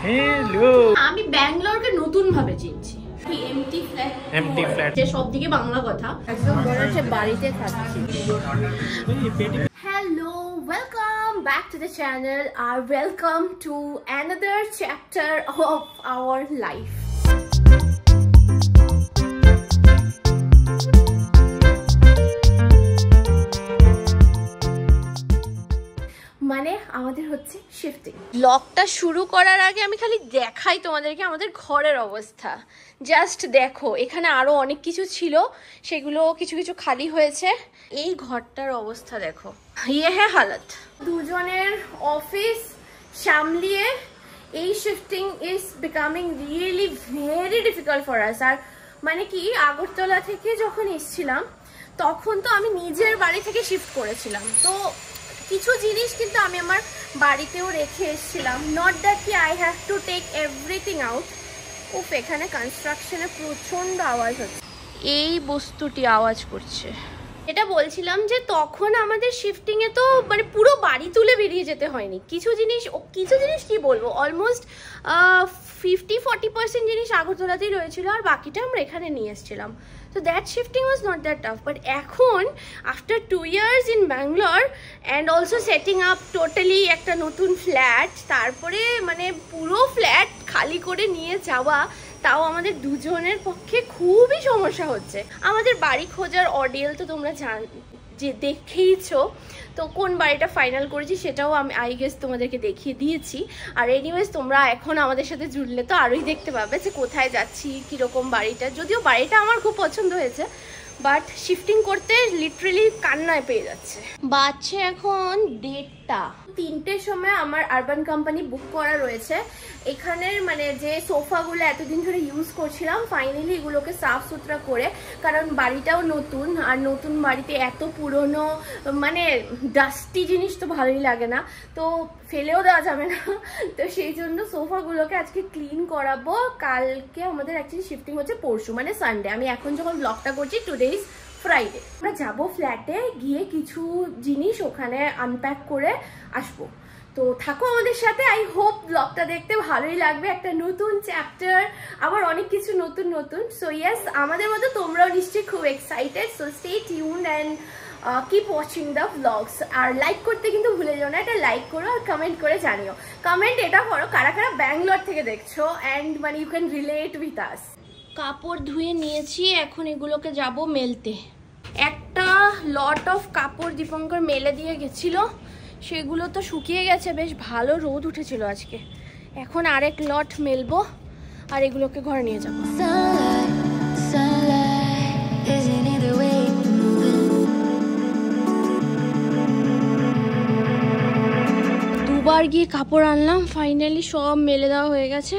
Hello, আমি ব্যাঙ্গালোরকে নতুন ভাবে চিনছি। এমটি ফ্ল্যাট যে সব দিকে বাংলা কথা, একদম মনে হচ্ছে বাড়িতে থাকছি। Hello, welcome back to the channel আর welcome to another chapter of our life. মানে আমাদের হচ্ছে শিফটিং। ব্লগটা শুরু করার আগে আমি খালি দেখাই তোমাদেরকে আমাদের ঘরের অবস্থা। জাস্ট দেখো, এখানে আরো অনেক কিছু ছিল, সেগুলো কিছু কিছু খালি হয়েছে। এই ঘরটার অবস্থা দেখো, ইয়ে হ্যাঁ হালত। দুজনের অফিস সামলিয়ে এই shifting is becoming really very difficult for us. আর মানে কি, আগরতলা থেকে যখন এসছিলাম তখন তো আমি নিজের বাড়ি থেকে শিফট করেছিলাম, তো কিছু জিনিস কিন্তু আমি আমার বাড়িতেও রেখে এসেছিলাম। নট দ্যাট কি I have to take everything out. উফ, এখানে কনস্ট্রাকশনে প্রচন্ড আওয়াজ হচ্ছে, এই বস্তুটি আওয়াজ করছে। এটা বলছিলাম যে তখন আমাদের শিফটিংয়ে তো মানে পুরো বাড়ি তুলে বেরিয়ে যেতে হয়নি। কিছু জিনিস কি বলবো, অলমোস্ট 50-40% জিনিস আগরতলাতেই রয়েছিল, আর বাকিটা আমরা এখানে নিয়ে এসেছিলাম। So that shifting was not that tough. But এখন after 2 years in Bangalore and also setting up totally একটা নতুন ফ্ল্যাট, তারপরে মানে পুরো ফ্ল্যাট খালি করে নিয়ে যাওয়া, তাও আমাদের দুজনের পক্ষে খুবই সমস্যা হচ্ছে। আমাদের বাড়ি খোঁজার অর্ডিয়াল তো তোমরা যে দেখেইছো, তো কোন বাড়িটা ফাইনাল করেছি সেটাও আমি আই গেস তোমাদেরকে দেখিয়ে দিয়েছি। আর এনিওয়েজ তোমরা এখন আমাদের সাথে জুড়লে তো আরোই দেখতে পাবে যে কোথায় যাচ্ছি, কীরকম বাড়িটা। যদিও বাড়িটা আমার খুব পছন্দ হয়েছে, বাট শিফটিং করতে লিটারেলি কান্নায় পেয়ে যাচ্ছে। বাজছে এখন 1:30-3টের সময় আমার আরবান কোম্পানি বুক করা রয়েছে। এখানের মানে যে সোফাগুলো এতদিন ধরে ইউজ করছিলাম, ফাইনালি এগুলোকে সাফ সুতরা করে, কারণ বাড়িটাও নতুন, আর নতুন বাড়িতে এত পুরনো মানে ডাস্টি জিনিস তো ভালোই লাগে না, তো ফেলেও দেওয়া যাবে না। তো সেই জন্য সোফাগুলোকে আজকে ক্লিন করাবো। কালকে আমাদের অ্যাকচুয়ালি শিফটিং হচ্ছে পরশু, মানে সানডে। আমি এখন যখন ব্লগটা করছি টুডে ইজ ফ্রাইডে। আমরা যাবো ফ্ল্যাটে, গিয়ে কিছু জিনিস ওখানে আনপ্যাক করে আসবো। তো থাকো আমাদের সাথে, আই হোপ ব্লগটা দেখতে ভালোই লাগবে। একটা নতুন চ্যাপ্টার, আবার অনেক কিছু নতুন। সো ইয়েস, আমাদের মতো তোমরাও নিশ্চয়ই খুব excited. So stay tuned and keep watching the vlogs. আর লাইক করতে কিন্তু ভুলে যাও না, এটা লাইক করো আর কমেন্ট করে জানিও। কমেন্ট এটা করো কারা কারা ব্যাঙ্গালোর থেকে দেখছো, অ্যান্ড মানে you can relate with us. কাপড় ধুয়ে নিয়েছি, এখন এগুলোকে যাব মেলতে। একটা লট অফ কাপড় দীপঙ্কর মেলে দিয়ে গেছিল, সেগুলো তো শুকিয়ে গেছে, বেশ ভালো রোদ উঠেছিল আজকে। এখন আরেক লট মেলবো আর এগুলোকে ঘরে নিয়ে যাবো। দুবার গিয়ে কাপড় আনলাম, ফাইনালি সব মেলে দেওয়া হয়ে গেছে।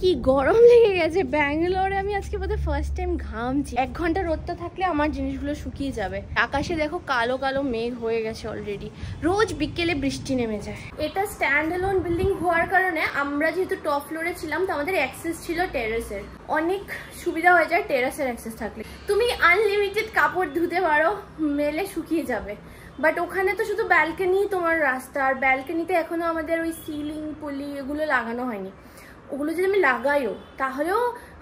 কি গরম লেগে গেছে ব্যাঙ্গালোরে। আমি আজকে বোধহয় ফার্স্ট টাইম ঘামছি। 1 ঘন্টা রোদটা থাকলে আমার জিনিসগুলো শুকিয়ে যাবে। আকাশে দেখো কালো কালো মেঘ হয়ে গেছে অলরেডি। রোজ বিকেলে বৃষ্টি নেমে যায়। এটা স্ট্যান্ড অ্যালোন বিল্ডিং হওয়ার কারণে আমরা যেহেতু টপ ফ্লোরে ছিলাম, তো আমাদের অ্যাক্সেস ছিল টেরেসের। অনেক সুবিধা হয়ে যায় টেরেসের অ্যাক্সেস থাকলে। তুমি আনলিমিটেড কাপড় ধুতে পারো, মেলে শুকিয়ে যাবে। বাট ওখানে তো শুধু ব্যালকনি তোমার রাস্তা, আর ব্যালকনিতে এখনো আমাদের ওই সিলিং পুলি এগুলো লাগানো হয়নি। ওগুলো যদি আমি লাগাইও তাহলেও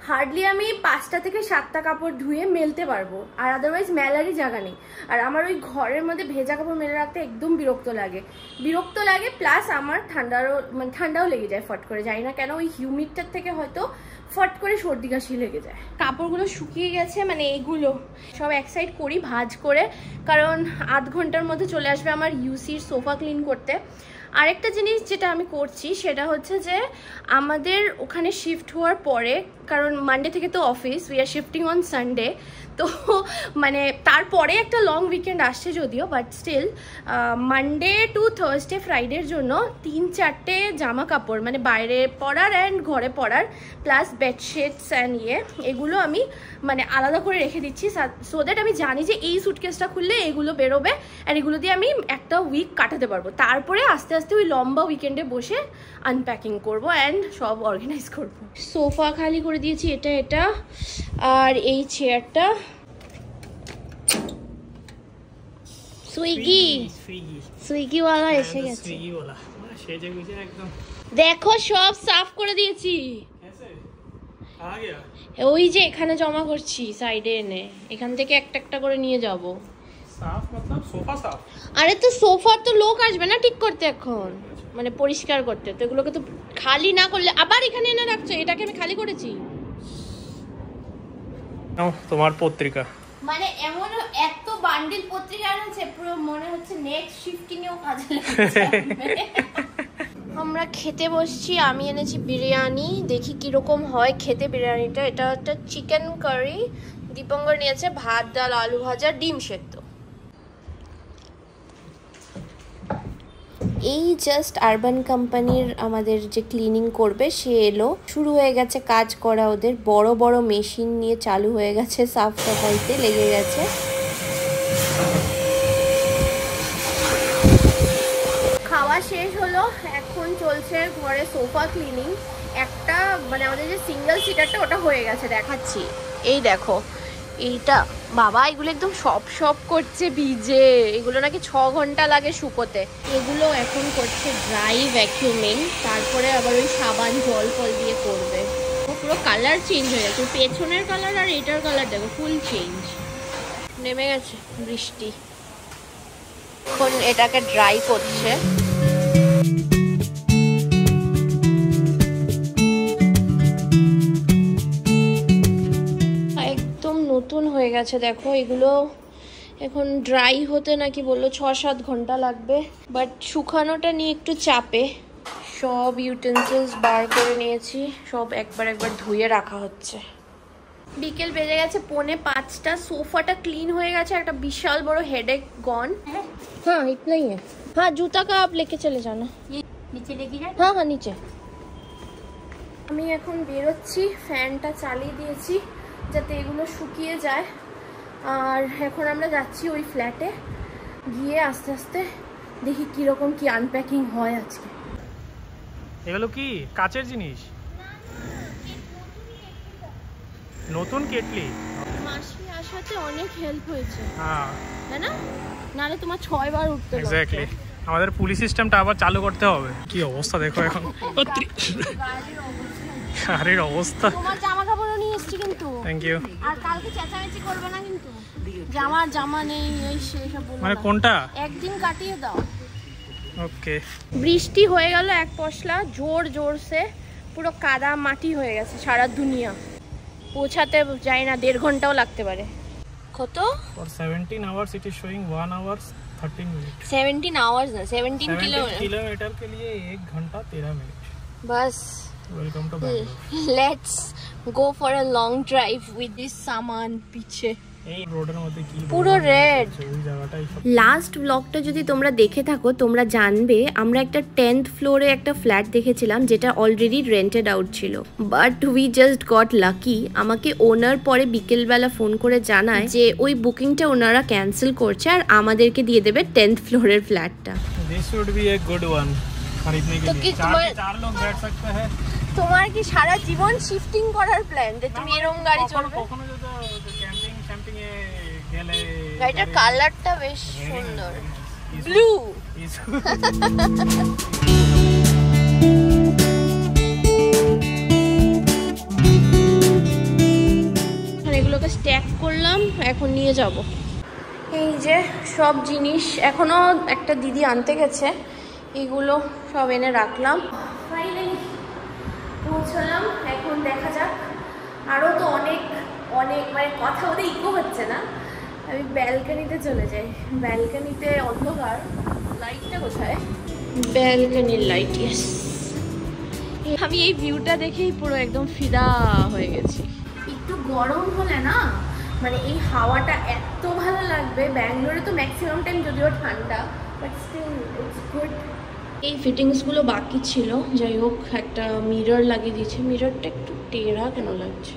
হার্ডলি আমি 5টা থেকে 7টা কাপড় ধুয়ে মেলতে পারবো, আর আদারওয়াইজ মেলারই জায়গা নেই। আর আমার ওই ঘরের মধ্যে ভেজা কাপড় মেলে রাখতে একদম বিরক্ত লাগে। প্লাস আমার ঠান্ডাও লেগে যায় ফট করে, জানি না কেন, ওই হিউমিডটার থেকে হয়তো ফট করে সর্দি কাশি লেগে যায়। কাপড়গুলো শুকিয়ে গেছে, মানে এগুলো সব এক সাইড করি ভাঁজ করে, কারণ 8 ঘন্টার মধ্যে চলে আসবে আমার ইউসির সোফা ক্লিন করতে। আরেকটা জিনিস যেটা আমি করছি সেটা হচ্ছে যে আমাদের ওখানে শিফট হওয়ার পরে, কারণ মানডে থেকে তো office, we are shifting on Sunday, তো মানে তারপরে একটা লং উইকেন্ড আসছে যদিও, but still Monday to Thursday ফ্রাইডের জন্য 3-4টে জামা কাপড়, মানে বাইরে পরার অ্যান্ড ঘরে পরার, প্লাস বেডশিটস অ্যান্ড এগুলো আমি মানে আলাদা করে রেখে দিচ্ছি, সো দ্যাট আমি জানি যে এই সুটকেসটা খুললে এগুলো বেরোবে, আর এগুলো দিয়ে আমি একটা উইক কাটাতে পারবো। তারপরে আস্তে আস্তে ওই লম্বা উইকেন্ডে বসে আনপ্যাকিং করবো অ্যান্ড সব অর্গানাইজ করবো। সোফা খালি করে দিয়েছি, এটা আর এই চেয়ারটা সুইগিওয়ালা এসে গেছে। সেজে গুজে একদম দেখো সব সাফ করে দিয়েছি। ওই যে এখানে জমা করছি সাইডে এনে, এখান থেকে একটা একটা করে নিয়ে যাব। সাফ मतलब সোফা সাফ? আরে তো সোফার তো লোক আসবে না ঠিক করতে এখন, মানে পরিষ্কার করতে, তো এগুলোকে তো খালি না করলে আবার এখানে এনে রাখছো। এটাকে আমি খালি করেছি। তোমার পত্রিকা মানে এমন এত বান্ডিল পত্রিকা আছে পুরো মনে হচ্ছে নেক্সট শিফটিং এও কাজে লাগবে। আমরা খেতে বসছি, আমি এনেছি বিরিয়ানি, দেখি কিরকম হয় খেতে বিরিয়ানিটা। এটা একটা চিকেন কারি, দীপঙ্কর নিয়েছে ভাত ডাল আলু ভাজা ডিম সেদ্ধ। এই জাস্ট আরবান কোম্পানির আমাদের যে ক্লিনিং করবে সে এলো, শুরু হয়ে গেছে কাজ করা। ওদের বড় বড় মেশিন নিয়ে চালু হয়ে গেছে, সাফ সাফাইতে লেগে গেছে। খাওয়া শেষ হলো, এখন চলছে ঘরে সোফা ক্লিনিং। একটা মানে আমাদের যে সিঙ্গেল সিটারটা ওটা হয়ে গেছে, দেখাচ্ছি। এই দেখো এইটা, বাবা এগুলো একদম সব করছে ভিজে, এগুলো নাকি 6 ঘন্টা লাগে শুকোতে। এগুলো এখন করছে ড্রাই ভ্যাকিউমিং, তারপরে আবার ওই সাবান জল ফল দিয়ে করবে। পুরো কালার চেঞ্জ হয়ে গেছে, পেছনের কালার আর এটার কালার দেখো ফুল চেঞ্জ। নেমে গেছে বৃষ্টি, এখন এটাকে ড্রাই করছে। নতুন হয়ে গেছে দেখো, এগুলো এখন ড্রাই হতে নাকি বললো 6-7 ঘন্টা লাগবে, বাট শুকানোটা নিয়ে একটু চাপে। সব ইউটেন্সিলস বার করে নিয়েছি, সব একবার ধুয়ে রাখা হচ্ছে। বিকেল বেজে গেছে 4:45, সোফাটা ক্লিন হয়ে গেছে, একটা বিশাল বড় হেডেক গন। হ্যাঁ ইতনা ही है। हाँ जूता का आप लेके चले जाना, नीचे लेके जाए। हाँ हाँ नीचे। আমি এখন বেরোচ্ছি, ফ্যানটা চালিয়ে দিয়েছি যাতে এগুলো শুকিয়ে যায়। আর এখন আমরা যাচ্ছি ওই ফ্ল্যাটে, গিয়ে আস্তে আস্তে দেখি কিরকম কি আনপ্যাকিং হয় আজকে। এগুলো কি কাচের জিনিস? নতুন কেটলি। মাসি আসাতে অনেক হেল্প হয়েছে। হ্যাঁ তাই না? নালে তোমার 6 বার উঠতে লাগতো। এক্স্যাক্টলি, আমাদের পুলিশ সিস্টেমটা আবার চালু করতে হবে। কি অবস্থা দেখো এখন, গাড়ির অবস্থা। তোমার জামা কাপড়ও নিয়ে এসেছি কিন্তু। Thank you. আর কালকে চেঁচামেচি করবে না কিন্তু, জামা নেই এই সেসব বলবো মানে কোনটা একদিন কাটিয়ে দাও। ওকে। বৃষ্টি হয়ে গেল এক পশলা, জোরসে পুরো কাদা মাটি হয়ে গেছে সারা দুনিয়া। পৌঁছাতে যাই না 1.5 ঘন্টাও লাগতে পারে। কত? For 17 hours it is showing 1 hour 13 minutes। 17 hours না, 17 किलोमीटर के लिए 1 घंटा 13 मिनट। बस welcome to Bangalore. Let's go for a long drive with this सामान पीछे। এই রোডের মধ্যে কি পুরো রেড। ওই জায়গাটাই। লাস্ট ব্লগটা যদি তোমরা দেখে থাকো তোমরা জানবে আমরা একটা 10th ফ্লোরে একটা ফ্ল্যাট দেখেছিলাম যেটা অলরেডি রেন্টেড আউট ছিল, but we just got lucky. আমাকে ওনার পরে বিকেলবেলা ফোন করে জানায় যে ওই বুকিংটা ওনারা ক্যান্সেল করছে আর আমাদেরকে দিয়ে দেবে 10th ফ্লোরের ফ্ল্যাটটা। This should B a good one खरीदने के लिए। 4 लोग बैठ सकते हैं। তোমার কি সারা জীবন শিফটিং করার প্ল্যান যে তুমি এরকম গাড়ি চলবে? কখনো যদি ক্যাম্পিং এ গেলে। গাড়িটার কালারটা বেশ সুন্দর, ব্লু। এগুলোকে স্ট্যাক করলাম, এখন নিয়ে যাব। এই যে সব জিনিস এখনো একটা দিদি আনতে গেছে, এগুলো সব এনে রাখলাম। ফাইনালি পৌঁছলাম, এখন দেখা যাক। আরও তো অনেক মানে কথা ওদের ইকো হচ্ছে না। আমি ব্যালকানিতে চলে যাই, ব্যালকানিতে অন্ধকার। লাইটটা কোথায়? ব্যালকানির লাইট, ইয়েস। আমি এই ভিউটা দেখেই পুরো একদম ফিদা হয়ে গেছি। একটু গরম হলে না মানে এই হাওয়াটা এত ভালো লাগবে। ব্যাঙ্গালোরে তো ম্যাক্সিমাম টাইম যদিও ঠান্ডা, বাট স্টিল ইটস গুড। এই ফিটিংসগুলো বাকি ছিল, যাই হোক একটা মিরর লাগিয়ে দিয়েছে। মিররটা একটু টেরা কেন লাগছে?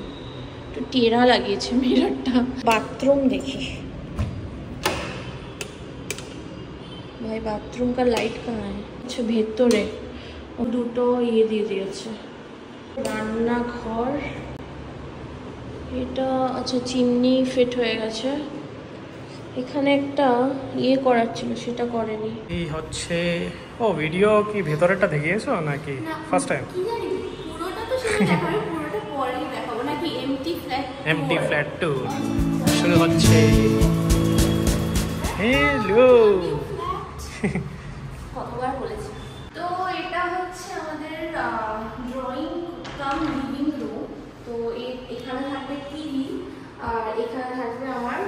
একটু টেরা লাগিয়েছে মিররটা। বাথরুম দেখি ভাই, বাথরুম কা লাইট কাহা है? আচ্ছা ভেতরে দুটো ইয়ে দিয়ে দিয়েছে। রান্নাঘর, এটা আচ্ছা চিমনি ফিট হয়ে গেছে। এখানে একটা ইয়ে করার ছিল, সেটা করেনি। এই হচ্ছে ও ভিডিও কি ভেতরেরটা দেখিয়েছো নাকি ফার্স্ট টাইম? কি জানি পুরোটা তো সেটা দেখাবো, পুরোটা পরেই দেখাবো নাকি। এমটি ফ্ল্যাট ট্যুর শুরু হচ্ছে। হ্যালো কতবার বলেছি। তো এটা হচ্ছে আমাদের ড্রয়িং কাম লিভিং রুম। তো এখানে থাকবে টিভি আর এখানে থাকবে আমার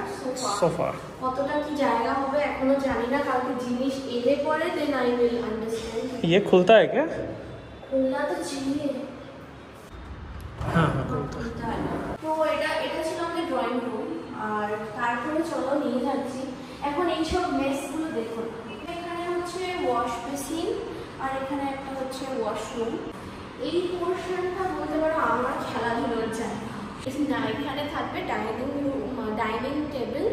সোফা। কতটা কি জায়গা হবে এখনো জানি না, কালকে জিনিস এলে পরে দেন আই উইল আন্ডারস্ট্যান্ড। ये खुलता है क्या? খুলনা তো चाहिए। हाँ खुलता है। তো এটা ছিল আমাদের ড্রয়িং রুম। আর তারপরে চলো নিয়ে যাচ্ছি এখন এইসব মেসগুলো দেখুন। এখানে হচ্ছে ওয়াশ বেসিন আর এখানে একটা হচ্ছে ওয়াশরুম। এই পোর্শনটা বলতে পারো আমার খেলাধুলোর জায়গা। এখানে থাকবে ডাইনিং টেবিল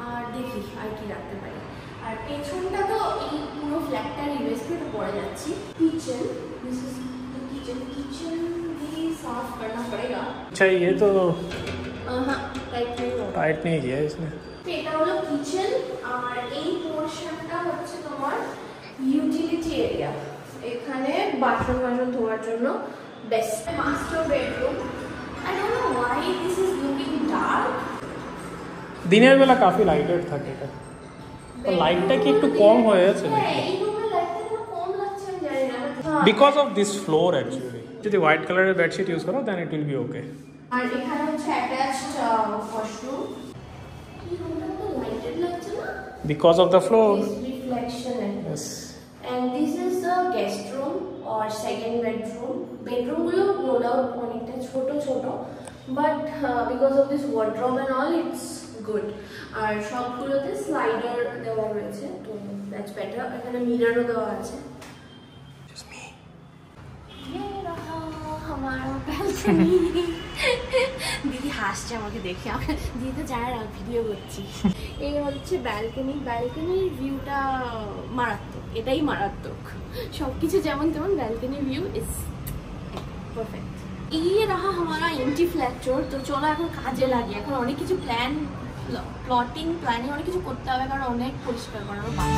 আর দেখি আর কি রাখতে পারি। আর পেছনটা তো এই পুরো ফ্ল্যাটটার ইনভেস্টমেন্ট পড়ে যাচ্ছি। Kitchen, this is the kitchen भी साफ करना पड़ेगा। अच्छा ये तो हाँ टाइट नहीं किया इसने। এটা হলো কিচেন আর এই পোর্শনটা হচ্ছে তোমার ইউটিলিটি এরিয়া। এখানে বাথরুম ধোয়ার জন্য best. Master bedroom. I don't know why this is looking dark. দিনের বেলা কাফি লাইটেড থাকে এটা, তো লাইটটা কি একটু কম হয়ে যাচ্ছে নাকি? এই রুমে লাইটটা একটু কম লাগছে আমি জানি না। Because of this floor actually. যদি হোয়াইট কালারের বেডশিট ইউজ করো দেন ইট উইল বি ওকে। আর এখানে হচ্ছে অ্যাটাচড ওয়াশরুম। এই রুমটা তো লাইটেড লাগছে না because of the floor. Reflection. Yes. And this is the guest room or second bedroom. Bedroom গুলো no doubt অনেকটা ছোট ছোট, but because of this wardrobe and all it's good. আর সবগুলোতে স্লাইডার দেওয়া রয়েছে, তো that's better. এখানে মিররও দেওয়া আছে। Just me. ये रहा हमारा balcony। দিদি হাসছে আমাকে দেখে, আমি দিদি তো জানে না ভিডিও করছি। এই হচ্ছে ব্যালকনির ভিউটা মারাত্মক, এটাই মারাত্মক। সবকিছু যেমন তেমন ব্যালকনির ভিউ ইজ পারফেক্ট। এই রাহা हमारा এমটি ফ্ল্যাট ট্যুর। তো চলো এখন কাজে লাগি। এখন অনেক কিছু প্ল্যানিং অনেক কিছু করতে হবে, কারণ অনেক পরিষ্কার করারও বাকি।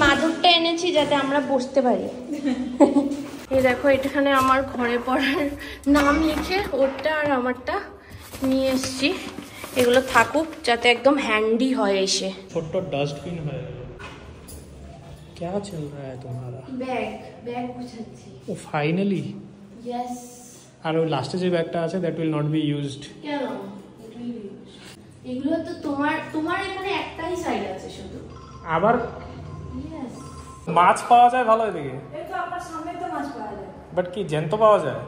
মাদুরটা এনেছি যাতে আমরা বসতে পারি। এই দেখো এখানে আমার ঘরে পড়ার নাম লিখে ওরটা আর আমারটা নিয়ে এসছি। এগুলো থাকুক যাতে একদম হ্যান্ডি হয় এসে। ছোট্ট ডাস্টবিন হয়ে গেল। क्या चल रहा है तुम्हारा? ব্যাগ গুছাচ্ছি। ও ফাইনালি। ইয়েস। আর ওই লাস্টে যে ব্যাগটা আছে that will not be used. কেন? এগুলো তো তোমার এখানে একটাই সাইড আছে শুধু। আবার ইয়েস। মাছ পাওয়া যায় ভালো এদিকে? এই তো আপনার সামনে তো মাছ পাওয়া যায়। বাট কি জ্যান্ত পাওয়া যায়?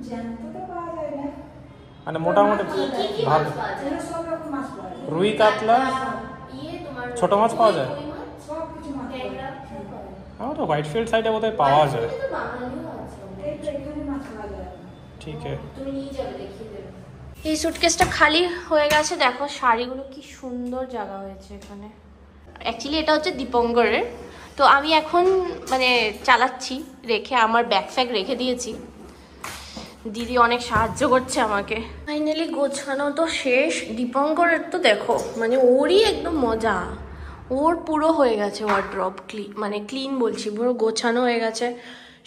জ্যান্ত তো পাওয়া যায় না, মানে মোটামুটি কি ভালো। মাছ পাওয়া যায়? এখানে সব রকম মাছ পাওয়া যায়। রুই কাতলা তোমার ছোট মাছ পাওয়া যায়? সব কিছু মাছ পাওয়া যায়। আমার তো হোয়াইটফিল্ড সাইডে বোধহয় পাওয়া যায়। তো বাঙালিও আছে। এই তো এখানে মাছ পাওয়া যায়। ঠিক আছে। তুমি নিয়ে যাবে, দেখিয়ে দেবে। এই সুটকেসটা খালি হয়ে গেছে। দেখো শাড়িগুলো কি সুন্দর জায়গা হয়েছে এখানে। অ্যাকচুয়ালি এটা হচ্ছে দীপঙ্করের। তো আমি এখন মানে চালাচ্ছি রেখে, আমার ব্যাগ ফ্যাগ রেখে দিয়েছি। দিদি অনেক সাহায্য করছে আমাকে। ফাইনালি গোছানো তো শেষ। দীপঙ্করের তো দেখো মানে ওরই একদম মজা। ওর পুরো হয়ে গেছে ওয়ার্ড্রব ক্লিন বলছি, পুরো গোছানো হয়ে গেছে।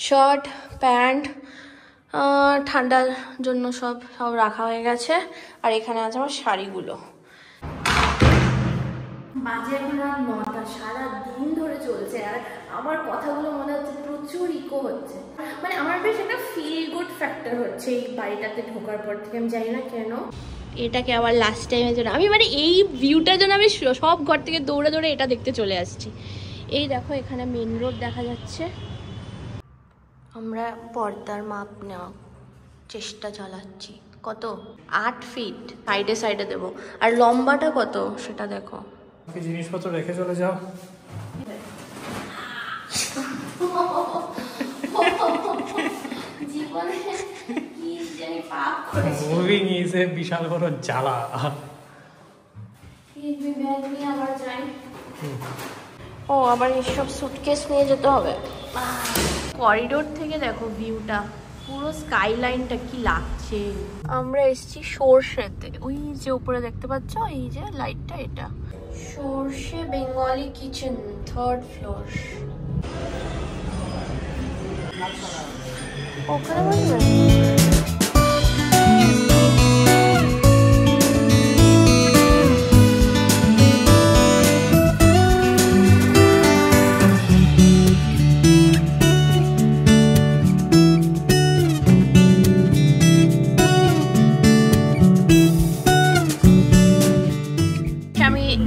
শার্ট প্যান্ট ঠান্ডার জন্য সব রাখা হয়ে গেছে। আর এখানে আছে আমার শাড়িগুলো। বাজে এখন রাত 9টা, সারা দিন ধরে চলছে। আর আমার কথাগুলো মনে হচ্ছে প্রচুর ইকো হচ্ছে, মানে আমার বেশ একটা ফিল গুড ফ্যাক্টর হচ্ছে এই বাড়িটাতে ঢোকার পর থেকে। আমি জানি না কেন এটাকে আবার লাস্ট টাইমের জন্য আমি মানে এই ভিউটার জন্য আমি সব ঘর থেকে দৌড়ে দৌড়ে এটা দেখতে চলে আসছি। এই দেখো এখানে মেন রোড দেখা যাচ্ছে। আমরা পর্দার মাপ নেওয়া চেষ্টা চালাচ্ছি। কত? 8 ফিট সাইডে সাইডে দেবো। আর লম্বাটা কত সেটা দেখো। জিনিসপত্র রেখে চলে যাও। জীবনে কি জানি পাপ করেছি। মুভিং ইজ এ বিশাল বড় জ্বালা। এই ব্যাগ নিয়ে আবার যাই। ও আবার এইসব সুটকেস নিয়ে যেতে হবে। করিডোর থেকে দেখো ভিউটা পুরো স্কাইলাইনটা কি লাগছে। আমরা এসেছি সর্ষেতে, ওই যে উপরে দেখতে পাচ্ছ এই যে লাইটটা, এটা সর্ষে বেঙ্গলি কিচেন 3rd ফ্লোর। ওখানে বসবে।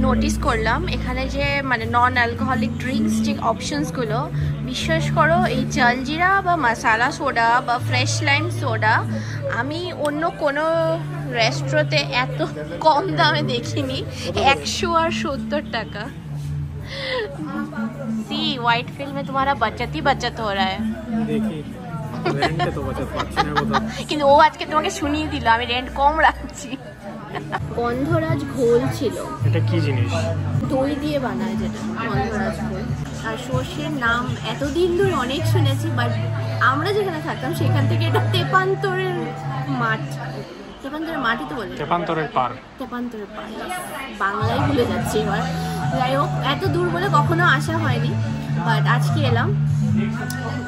নোটিস করলাম এখানে যে মানে নন অ্যালকোহলিক ড্রিঙ্কস যে অপশনসগুলো, বিশ্বাস করো এই জলজিরা বা মশালা সোডা বা ফ্রেশ লাইম সোডা আমি অন্য কোনো রেস্টুরেন্টে এত কম দামে দেখিনি। 170 টাকা। सी व्हाइट फील्ड में तुम्हारा बचत ही बचत हो रहा है। দেখি রেন্টে তো বচত পাচ্ছি না কোথাও, কিন্তু ও আজকে তোমাকে শুনিয়ে দিল আমি রেন্ট কম রাখছি। গন্ধরাজ ঘোল ছিল। এটা কি জিনিস? দই দিয়ে বানায় যেটা গন্ধরাজ ঘোল। আর সর্ষের নাম এতদিন ধরে অনেক শুনেছি, বাট আমরা যেখানে থাকতাম সেখান থেকে এটা তেপান্তরের মাঠ, তেপান্তরের মাঠই তো বলে, তেপান্তরের পার, তেপান্তরের পার, বাংলায় ভুলে যাচ্ছি এবার। যাই হোক, এত দূর বলে কখনো আসা হয়নি, বাট আজকে এলাম।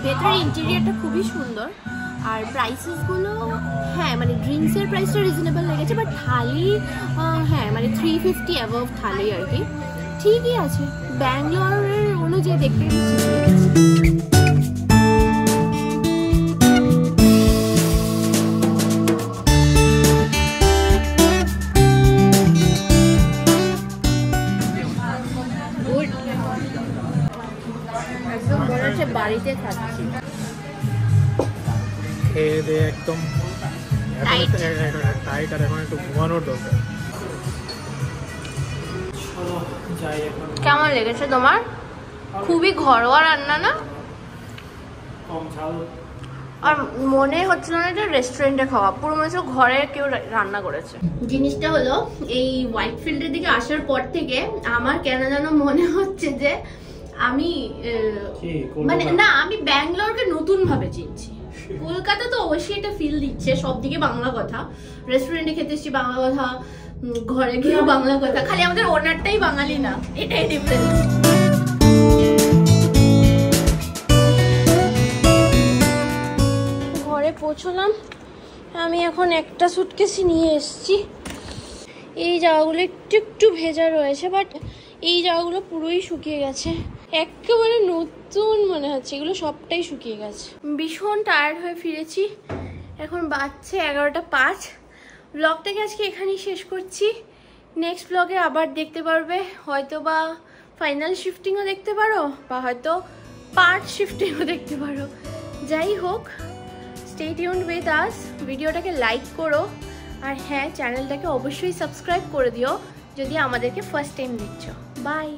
ভেতরের ইন্টেরিয়ারটা খুবই সুন্দর, আর প্রাইসেসগুলো হ্যাঁ মানে ড্রিঙ্কসের প্রাইসটা রিজনেবল লেগেছে, বাট থালি হ্যাঁ মানে 350 অ্যাবভ থালি আর কি, ঠিকই আছে ব্যাঙ্গালোরের অনুযায়ী দেখতে একদম মনে হচ্ছে বাড়িতে থাকছি। খেয়ে দিয়ে একদম টাইট টাইট, আর এখন একটু ঘুমানোর দরকার। যাই এখন। কেমন লেগেছে তোমার? খুবই ঘরোয়া রান্না না? কম ঝাল, আর মনে হচ্ছিল না এটা রেস্টুরেন্টে খাওয়া, পুরো মনে হচ্ছে ঘরে কেউ রান্না করেছে। জিনিসটা হলো এই হোয়াইট ফিল্ডের দিকে আসার পর থেকে আমার কেন যেন মনে হচ্ছে যে আমি মানে না, আমি ব্যাঙ্গালোরকে নতুন ভাবে চিনছি। কলকাতা তো অবশ্যই এটা ফিল দিচ্ছে, সব দিকে বাংলা কথা, রেস্টুরেন্টে খেতে এসেছি বাংলা কথা, ঘরে গিয়েও বাংলা কথা, খালি আমাদের ওনারটাই বাঙালি না, এটাই ডিফারেন্স। ঘরে পৌঁছলাম, আমি এখন একটা সুটকেসই নিয়ে এসেছি। এই জায়গাগুলো একটু একটু ভেজা রয়েছে, বাট এই জায়গাগুলো পুরোই শুকিয়ে গেছে, একেবারে নতুন মনে হচ্ছে, এগুলো সবটাই শুকিয়ে গেছে। ভীষণ টায়ার্ড হয়ে ফিরেছি, এখন বাজছে 11:05। ব্লগটাকে আজকে এখানেই শেষ করছি। নেক্সট ব্লগে আবার দেখতে পারবে, হয়তো বা ফাইনাল শিফটিংও দেখতে পারো, বা হয়তো পার্ট শিফটিংও দেখতে পারো। যাই হোক, স্টে টিউনড উইথ আস, ভিডিওটাকে লাইক করো, আর হ্যাঁ চ্যানেলটাকে অবশ্যই সাবস্ক্রাইব করে দিও যদি আমাদেরকে ফার্স্ট টাইম দেখছো। বাই।